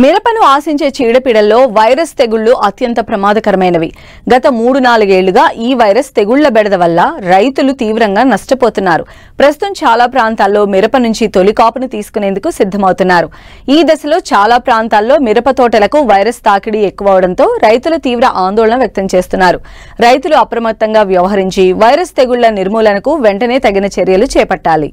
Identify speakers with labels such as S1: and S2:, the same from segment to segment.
S1: మిరపను ఆశించే చీడపీడల్లో వైరస్ తెగుళ్లు అత్యంత ప్రమాదకరమైనవి. గత 3-4 ఏళ్లుగా ఈ వైరస్ తెగుళ్ల బెడద వల్ల రైతులు తీవ్రంగా నష్టపోతున్నారు. ప్రస్తుతం చాలా ప్రాంతాల్లో మిరప నుంచి తొలి కాపును తీసుకునేందుకు సిద్ధమవుతున్నారు. ఈ దశలో చాలా ప్రాంతాల్లో మిరప తోటలకు వైరస్ తాకిడి ఎక్కువవడంతో రైతులు తీవ్ర ఆందోళన వ్యక్తం చేస్తున్నారు. రైతులు అప్రమత్తంగా వ్యవహరించి వైరస్ తెగుళ్ల నిర్మూలనకు వెంటనే తగిన చర్యలు చేపట్టాలి.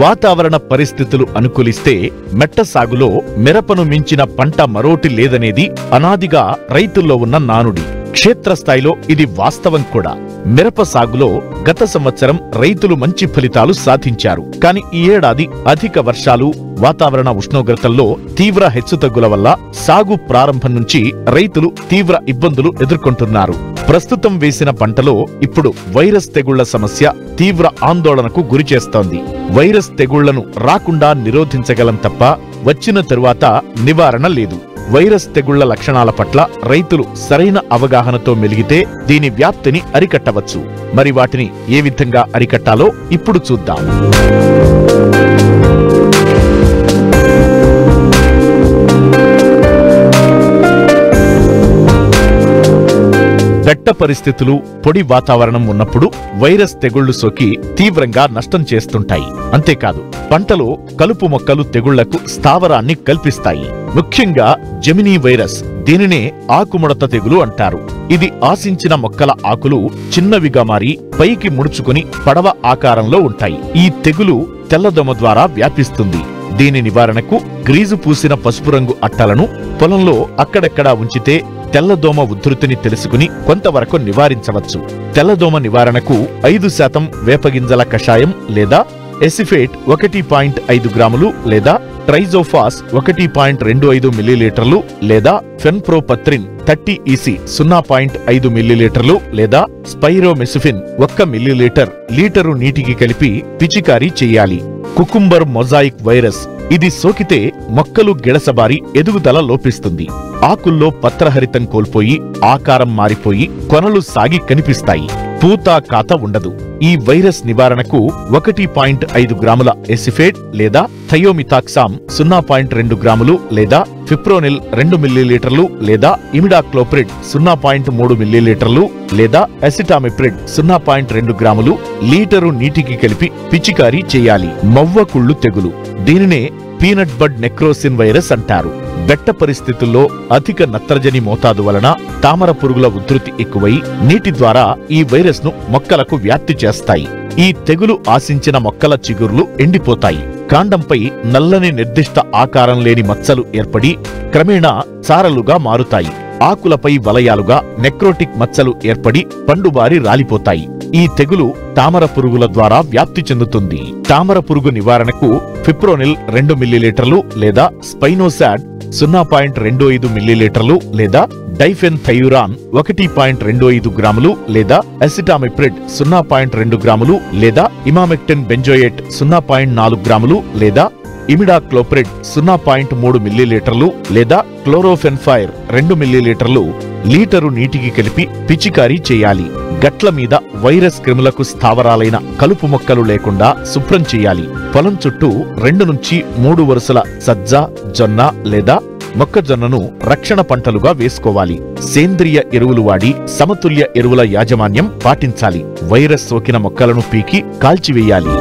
S2: వాతావరణ పరిస్థితులు అనుకూలిస్తే మెట్ట సాగులో మిరపను మించిన పంట మరోటి లేదనేది అనాదిగా రైతుల్లో ఉన్న నానుడి. క్షేత్రస్థాయిలో ఇది వాస్తవం కూడా. మిరప సాగులో గత సంవత్సరం రైతులు మంచి ఫలితాలు సాధించారు. కానీ ఈ ఏడాది అధిక వర్షాలు, వాతావరణ ఉష్ణోగ్రతల్లో తీవ్ర హెచ్చుతగ్గుల వల్ల సాగు ప్రారంభం నుంచి రైతులు తీవ్ర ఇబ్బందులు ఎదుర్కొంటున్నారు. ప్రస్తుతం వేసిన పంటలో ఇప్పుడు వైరస్ తెగుళ్ల సమస్య తీవ్ర ఆందోళనకు గురిచేస్తోంది. వైరస్ తెగుళ్లను రాకుండా నిరోధించగలం తప్ప వచ్చిన తరువాత నివారణ లేదు. వైరస్ తెగుళ్ల లక్షణాల పట్ల రైతులు సరైన అవగాహనతో మెలిగితే దీని వ్యాప్తిని అరికట్టవచ్చు. మరి వాటిని ఏ విధంగా అరికట్టాలో ఇప్పుడు చూద్దాం. బెట్ట పరిస్థితులు, పొడి వాతావరణం ఉన్నప్పుడు వైరస్ తెగుళ్లు సోకి తీవ్రంగా నష్టం చేస్తుంటాయి. అంతేకాదు పంటలో కలుపు మొక్కలు తెగుళ్లకు స్థావరాన్ని కల్పిస్తాయి. ముఖ్యంగా జెమినీ వైరస్, దీనినే ఆకుముడత తెగులు అంటారు. ఇది ఆశించిన మొక్కల ఆకులు చిన్నవిగా మారి పైకి ముడుచుకుని పడవ ఆకారంలో ఉంటాయి. ఈ తెగులు తెల్లదోమ ద్వారా వ్యాపిస్తుంది. దీని నివారణకు గ్రీజు పూసిన పసుపు రంగు అట్టలను పొలంలో అక్కడక్కడా ఉంచితే తెల్లదోమ ఉధృతిని తెలుసుకుని కొంతవరకు నివారించవచ్చు. తెల్లదోమ నివారణకు 5% వేపగింజల కషాయం లేదా ఎసిఫేట్ 1.5 గ్రాములు లేదా ట్రైజోఫాస్ 1.25 మిల్లీలీటర్లు లేదా ఫెన్ప్రోపత్రిన్ 30 EC 0.5 మిల్లీలీటర్లు లేదా స్పైరోమెసిఫిన్ 1 మిల్లీలీటర్ లీటరు నీటికి కలిపి పిచికారీ చెయ్యాలి. కుకుంబర్ మొజాయిక్ వైరస్, ఇది సోకితే మొక్కలు గిడసబారి ఎదుగుదల లోపిస్తుంది. ఆకుల్లో పత్రహరితం కోల్పోయి ఆకారం మారిపోయి కొనలు సాగి కనిపిస్తాయి. పూత కాత ఉండదు. ఈ వైరస్ నివారణకు 1.5 గ్రాముల ఎసిఫేట్ లేదా థయోమిథాక్సామ్ 0.2 గ్రాములు లేదా ఫిప్రోనిల్ 2 మిల్లీలీటర్లు లేదా ఇమిడాక్లోప్రిడ్ 0.3 మిల్లీలీటర్లు లేదా అసిటామిప్రిడ్ 0.2 గ్రాములు లీటరు నీటికి కలిపి పిచికారీ చేయాలి. మవ్వకుళ్ళు తెగులు, దీనినే పీనట్ బడ్ నెక్రోసిన్ వైరస్ అంటారు. బెట్ట పరిస్థితుల్లో అధిక నత్రజని మోతాదు వలన తామర పురుగుల ఉధృతి ఎక్కువై నీటి ద్వారా ఈ వైరస్ ను మొక్కలకు వ్యాప్తి చేస్తాయి. ఈ తెగులు ఆశించిన మొక్కల చిగుర్లు ఎండిపోతాయి. కాండంపై నల్లని నిర్దిష్ట ఆకారం లేని మచ్చలు ఏర్పడి క్రమేణా చారలుగా మారుతాయి. ఆకులపై వలయాలుగా నెక్రోటిక్ మచ్చలు ఏర్పడి పండుబారి రాలిపోతాయి. ఈ తెగులు తామర పురుగుల ద్వారా వ్యాప్తి చెందుతుంది. తామర పురుగు నివారణకు ఫిప్రోనిల్ 2 మిల్లీలీటర్లు లేదా స్పైనోసాడ్ 0.25 మిల్లీలీటర్లు లేదా డైఫెన్ థైయురాన్ 1.25 గ్రాములు లేదా అసిటామిప్రిడ్ 0.2 గ్రాములు లేదా ఇమామెక్టిన్ బెంజోయేట్ 0.4 గ్రాములు లేదా ఇమిడాక్లోప్రిడ్ 0.3 మిల్లీలీటర్లు లేదా క్లోరోఫెన్ఫైర్ 2 మిల్లీలీటర్లు లీటరు నీటికి కలిపి పిచికారీ చేయాలి. గట్ల మీద వైరస్ క్రిములకు స్థావరాలైన కలుపు మొక్కలు లేకుండా శుభ్రం చేయాలి. పొలం చుట్టూ 2 నుంచి 3 వరుసల సజ్జ, జొన్న లేదా మొక్కజొన్నను రక్షణ పంటలుగా వేసుకోవాలి. సేంద్రియ ఎరువులు వాడి సమతుల్య ఎరువుల యాజమాన్యం పాటించాలి. వైరస్ సోకిన మొక్కలను పీకి కాల్చివేయాలి.